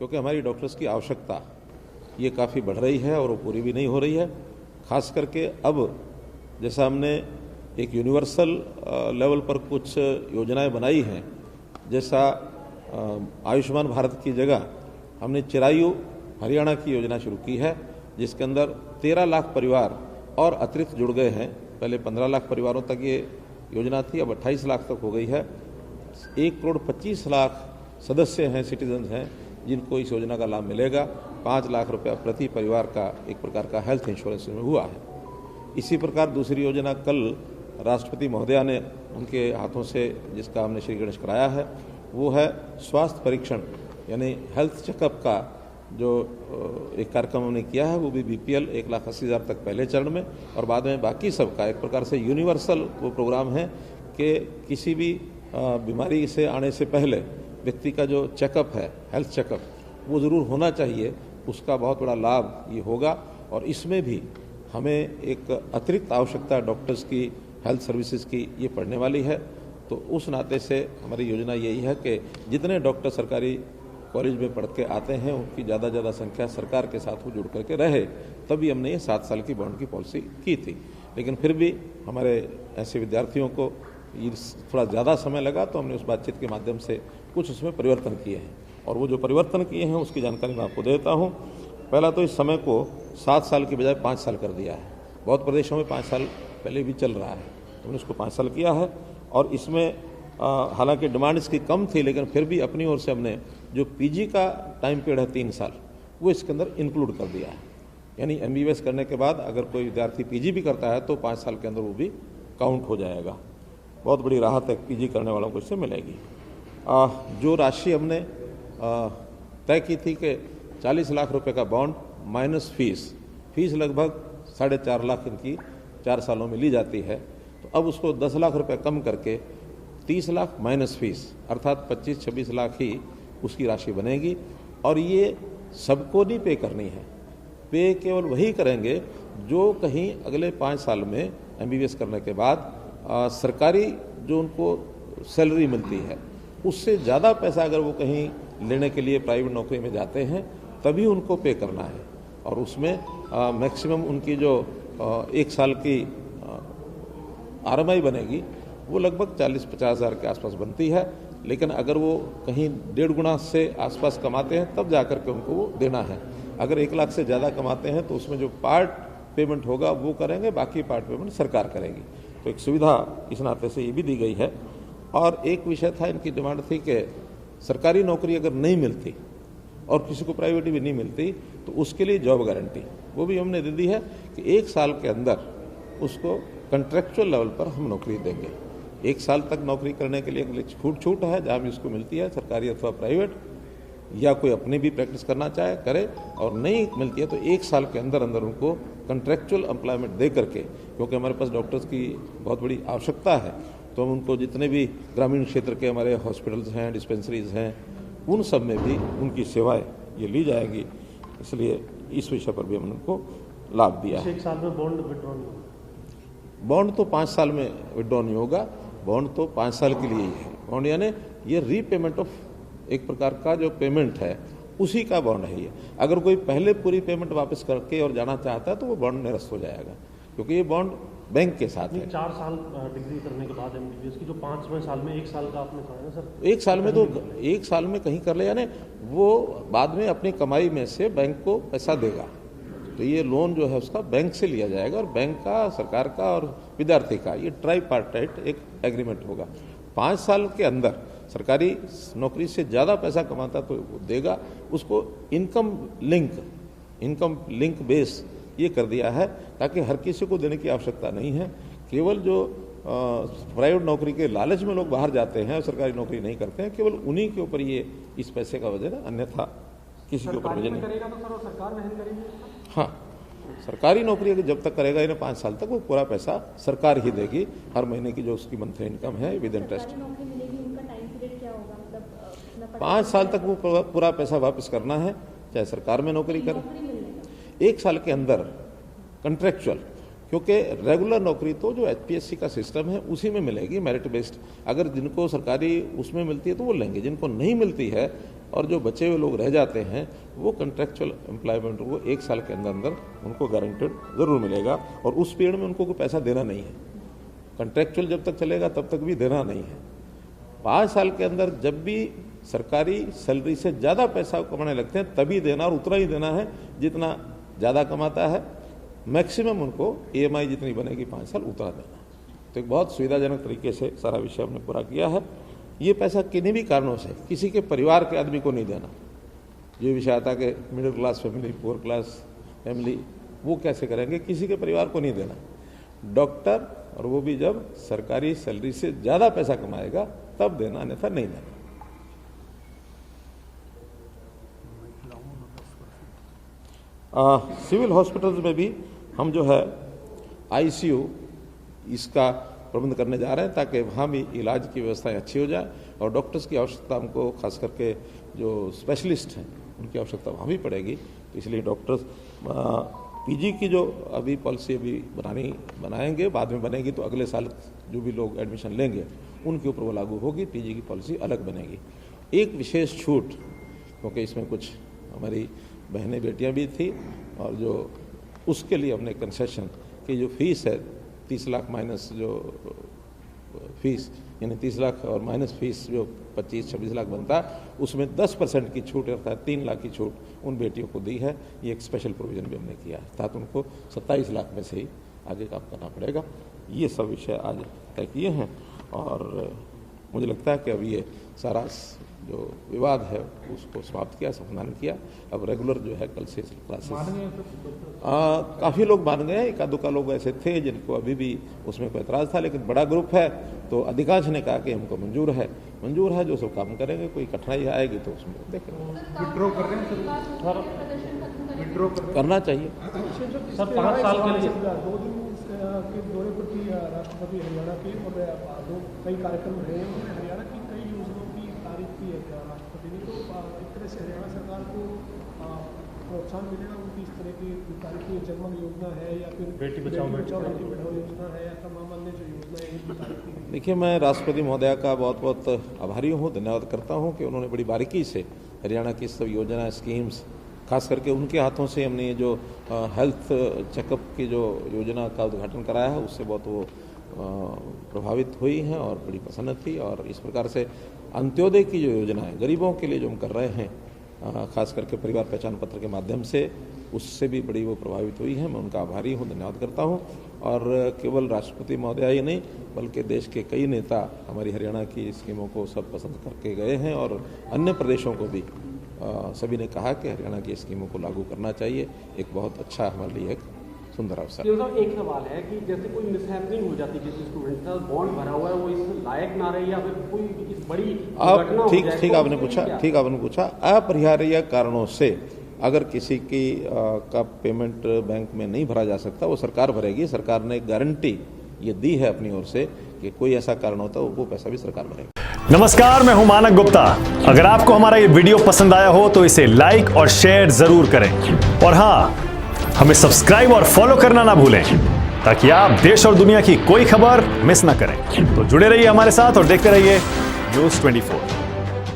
क्योंकि हमारी डॉक्टर्स की आवश्यकता ये काफ़ी बढ़ रही है और वो पूरी भी नहीं हो रही है। खास करके अब जैसा हमने एक यूनिवर्सल लेवल पर कुछ योजनाएं बनाई हैं, जैसा आयुष्मान भारत की जगह हमने चिरायु हरियाणा की योजना शुरू की है, जिसके अंदर 13 लाख परिवार और अतिरिक्त जुड़ गए हैं। पहले 15 लाख परिवारों तक ये योजना थी, अब 28 लाख तक हो गई है। 1,25,00,000 सदस्य हैं, सिटीजन्स हैं, जिनको इस योजना का लाभ मिलेगा। 5 लाख रुपया प्रति परिवार का एक प्रकार का हेल्थ इंश्योरेंस में हुआ है। इसी प्रकार दूसरी योजना कल राष्ट्रपति महोदया ने उनके हाथों से जिसका हमने श्री गणेश कराया है, वो है स्वास्थ्य परीक्षण, यानी हेल्थ चेकअप का जो एक कार्यक्रम हमने किया है, वो भी BPL 1,80,000 तक पहले चरण में और बाद में बाकी सबका एक प्रकार से यूनिवर्सल वो प्रोग्राम है कि किसी भी बीमारी से आने से पहले व्यक्ति का जो चेकअप है, हेल्थ चेकअप, वो ज़रूर होना चाहिए। उसका बहुत बड़ा लाभ ये होगा और इसमें भी हमें एक अतिरिक्त आवश्यकता डॉक्टर्स की, हेल्थ सर्विसेज की ये पड़ने वाली है। तो उस नाते से हमारी योजना यही है कि जितने डॉक्टर सरकारी कॉलेज में पढ़ के आते हैं उनकी ज़्यादा ज़्यादा संख्या सरकार के साथ वो जुड़ करके रहे। तभी हमने ये 7 साल की बॉन्ड की पॉलिसी की थी, लेकिन फिर भी हमारे ऐसे विद्यार्थियों को थोड़ा ज़्यादा समय लगा, तो हमने उस बातचीत के माध्यम से कुछ उसमें परिवर्तन किए हैं। और वो जो परिवर्तन किए हैं उसकी जानकारी मैं आपको देता हूँ। पहला तो इस समय को 7 साल की बजाय 5 साल कर दिया है। बहुत प्रदेशों में 5 साल पहले भी चल रहा है, तो हमने उसको 5 साल किया है। और इसमें हालांकि डिमांड इसकी कम थी, लेकिन फिर भी अपनी ओर से हमने जो PG का टाइम पीरियड है 3 साल, वो इसके अंदर इंक्लूड कर दिया है। यानी MBBS करने के बाद अगर कोई विद्यार्थी PG भी करता है तो 5 साल के अंदर वो भी काउंट हो जाएगा। बहुत बड़ी राहत है PG करने वालों को इससे मिलेगी। जो राशि हमने तय की थी कि 40 लाख रुपए का बॉन्ड माइनस फीस लगभग 4.5 लाख इनकी 4 सालों में ली जाती है, तो अब उसको 10 लाख रुपए कम करके 30 लाख माइनस फीस अर्थात 25-26 लाख ही उसकी राशि बनेगी। और ये सबको नहीं पे करनी है, पे केवल वही करेंगे जो कहीं अगले 5 साल में MBBS करने के बाद सरकारी जो उनको सैलरी मिलती है उससे ज़्यादा पैसा अगर वो कहीं लेने के लिए प्राइवेट नौकरी में जाते हैं तभी उनको पे करना है। और उसमें मैक्सिमम उनकी जो 1 साल की RMI बनेगी वो लगभग 40-50 हज़ार के आसपास बनती है। लेकिन अगर वो कहीं 1.5 गुना से आसपास कमाते हैं तब जाकर के उनको वो देना है। अगर 1 लाख से ज़्यादा कमाते हैं तो उसमें जो पार्ट पेमेंट होगा वो करेंगे, बाकी पार्ट पेमेंट सरकार करेगी। तो एक सुविधा इस नाते से ये भी दी गई है। और एक विषय था, इनकी डिमांड थी कि सरकारी नौकरी अगर नहीं मिलती और किसी को प्राइवेट भी नहीं मिलती तो उसके लिए जॉब गारंटी वो भी हमने दे दी है कि 1 साल के अंदर उसको कॉन्ट्रैक्चुअल लेवल पर हम नौकरी देंगे। 1 साल तक नौकरी करने के लिए छूट है जहाँ भी उसको मिलती है, सरकारी अथवा प्राइवेट, या कोई अपनी भी प्रैक्टिस करना चाहे करे, और नहीं मिलती है तो 1 साल के अंदर उनको कॉन्ट्रैक्चुअल एम्प्लॉयमेंट दे करके, क्योंकि हमारे पास डॉक्टर्स की बहुत बड़ी आवश्यकता है, तो हम उनको जितने भी ग्रामीण क्षेत्र के हमारे हॉस्पिटल्स हैं, डिस्पेंसरीज हैं, उन सब में भी उनकी सेवाएं ये ली जाएंगी। इसलिए इस विषय पर भी हमने उनको लाभ दिया है। 1 साल में बॉन्ड विड्रॉ नहीं, बॉन्ड तो 5 साल में विड्रॉ नहीं होगा, बॉन्ड तो 5 साल के लिए ही है। बॉन्ड यानी ये रीपेमेंट ऑफ एक प्रकार का जो पेमेंट है उसी का बॉन्ड है ये। अगर कोई पहले पूरी पेमेंट वापस करके और जाना चाहता है तो वो बॉन्ड निरस्त हो जाएगा, क्योंकि ये बॉन्ड बैंक के साथ है। 4 साल डिग्री करने के बाद MBBS की जो 5वें साल में 1 साल का आपने कहा है सर, 1 साल में तो 1 साल में कहीं कर ले, यानी वो बाद में अपनी कमाई में से बैंक को पैसा देगा। तो ये लोन जो है उसका बैंक से लिया जाएगा और बैंक का, सरकार का और विद्यार्थी का ये ट्राईपार्टाइट एक एग्रीमेंट होगा। 5 साल के अंदर सरकारी नौकरी से ज़्यादा पैसा कमाता तो वो देगा। उसको इनकम लिंक बेस ये कर दिया है ताकि हर किसी को देने की आवश्यकता नहीं है। केवल जो प्राइवेट नौकरी के लालच में लोग बाहर जाते हैं और सरकारी नौकरी नहीं करते हैं, केवल उन्हीं के ऊपर ये इस पैसे का वजन है, अन्यथा किसी के ऊपर वजन नहीं करेगा। तो सर सरकार वहन करेगी। हाँ, सरकारी नौकरी अगर जब तक करेगा इन्हें 5 साल तक वो पूरा पैसा सरकार ही देगी। हर महीने की जो उसकी मंथली इनकम है विद इंटरेस्ट। 5 साल तक वो पूरा पैसा वापस करना है, चाहे सरकार में नौकरी करे। 1 साल के अंदर कॉन्ट्रैक्चुअल, क्योंकि रेगुलर नौकरी तो जो HPSC का सिस्टम है उसी में मिलेगी, मेरिट बेस्ड। अगर जिनको सरकारी उसमें मिलती है तो वो लेंगे, जिनको नहीं मिलती है और जो बचे हुए लोग रह जाते हैं वो कंट्रेक्चुअल एम्प्लॉयमेंट को 1 साल के अंदर अंदर उनको गारंटेड ज़रूर मिलेगा, और उस पीरियड में उनको कोई पैसा देना नहीं है। कंट्रेक्चुअल जब तक चलेगा तब तक भी देना नहीं है। 5 साल के अंदर जब भी सरकारी सैलरी से ज़्यादा पैसा कमाने लगते हैं तभी देना, और उतना ही देना है जितना ज़्यादा कमाता है। मैक्सिमम उनको EMI जितनी बनेगी 5 साल उतना देना। तो एक बहुत सुविधाजनक तरीके से सारा विषय हमने पूरा किया है। ये पैसा किन्हीं भी कारणों से किसी के परिवार के आदमी को नहीं देना। जो विषय आता कि middle class family, poor class family, वो कैसे करेंगे? किसी के परिवार को नहीं देना। डॉक्टर, और वो भी जब सरकारी सैलरी से ज़्यादा पैसा कमाएगा तब देना, अन्यथा नहीं देना। सिविल हॉस्पिटल्स में भी हम जो है ICU इसका प्रबंध करने जा रहे हैं ताकि वहाँ भी इलाज की व्यवस्थाएं अच्छी हो जाए, और डॉक्टर्स की आवश्यकता हमको खास करके जो स्पेशलिस्ट हैं उनकी आवश्यकता वहाँ भी पड़ेगी। तो इसलिए डॉक्टर्स PG की जो अभी पॉलिसी अभी बनाएंगे, बाद में बनेगी तो अगले साल जो भी लोग एडमिशन लेंगे उनके ऊपर वो लागू होगी। PG की पॉलिसी अलग बनेगी। एक विशेष छूट, क्योंकि इसमें कुछ हमारी बहनें बेटियां भी थी, और जो उसके लिए हमने कंसेशन कि जो फीस है 30 लाख माइनस जो फीस, यानी 30 लाख और माइनस फीस जो 25-26 लाख बनता है, उसमें 10% की छूट अर्थात 3 लाख की छूट उन बेटियों को दी है। ये एक स्पेशल प्रोविज़न भी हमने किया है, अर्थात उनको 27 लाख में से ही आगे काम करना पड़ेगा। ये सब विषय आज तय किए हैं, और मुझे लगता है कि अब ये सारा जो विवाद है उसको समाप्त किया, समाधान किया। अब रेगुलर जो है कल से क्लासेस काफ़ी लोग मान गए। एका दुका लोग ऐसे थे जिनको अभी भी उसमें कोई एतराज़ था, लेकिन बड़ा ग्रुप है तो अधिकांश ने कहा कि हमको मंजूर है, जो सब काम करेंगे। कोई कठिनाई आएगी तो उसमें देखेंगे। विड्रॉ कर रहे हैं सर, विड्रॉ करना चाहिए सर। 5 साल के लिए 2 दिन के दौरे पर थी राष्ट्रपति हरियाणा के, और कई कार्यक्रम रहे हैं। उन्होंने हरियाणा की कई योजनाओं की तारीफ की है राष्ट्रपति ने। तो एक तरह से हरियाणा सरकार को प्रोत्साहन मिलेगा उनकी इस तरह की तारीफ की जगमग योजना है, या फिर बेटी बचाओ बेटी पढ़ाओ योजना है, या तमाम अन्य जो योजना है इनकी तारीफ की। देखिए, मैं राष्ट्रपति महोदया का बहुत बहुत आभारी हूँ, धन्यवाद करता हूँ कि उन्होंने बड़ी बारीकी से हरियाणा की सब योजना, स्कीम्स, खास करके उनके हाथों से हमने ये जो हेल्थ चेकअप की जो योजना का उद्घाटन कराया है उससे बहुत वो प्रभावित हुई हैं और बड़ी प्रसन्न थी। और इस प्रकार से अंत्योदय की जो योजना है, गरीबों के लिए जो हम कर रहे हैं, खास करके परिवार पहचान पत्र के माध्यम से, उससे भी बड़ी वो प्रभावित हुई है। मैं उनका आभारी हूँ, धन्यवाद करता हूँ। और केवल राष्ट्रपति महोदया ही नहीं बल्कि देश के कई नेता हमारी हरियाणा की स्कीमों को सब पसंद करके गए हैं, और अन्य प्रदेशों को भी सभी ने कहा कि हरियाणा की स्कीमों को लागू करना चाहिए। एक बहुत अच्छा हमारे लिए एक सुंदर अवसर। एक सवाल है कि जैसे कोई मिसहैपनिंग हो जाती है, किसी स्टूडेंट का बॉन्ड भरा हुआ है, वो इस लायक ना रहे, या फिर कोई इस बड़ी घटना हो जाए, ठीक आपने पूछा अपरिहार्य कारणों से अगर किसी की का पेमेंट बैंक में नहीं भरा जा सकता, वो सरकार भरेगी। सरकार ने गारंटी ये दी है अपनी ओर से कि कोई ऐसा कारण होता है वो पैसा भी सरकार भरेगी। नमस्कार, मैं हूं मानक गुप्ता। अगर आपको हमारा ये वीडियो पसंद आया हो तो इसे लाइक और शेयर जरूर करें, और हाँ, हमें सब्सक्राइब और फॉलो करना ना भूलें ताकि आप देश और दुनिया की कोई खबर मिस ना करें। तो जुड़े रहिए हमारे साथ और देखते रहिए News 24।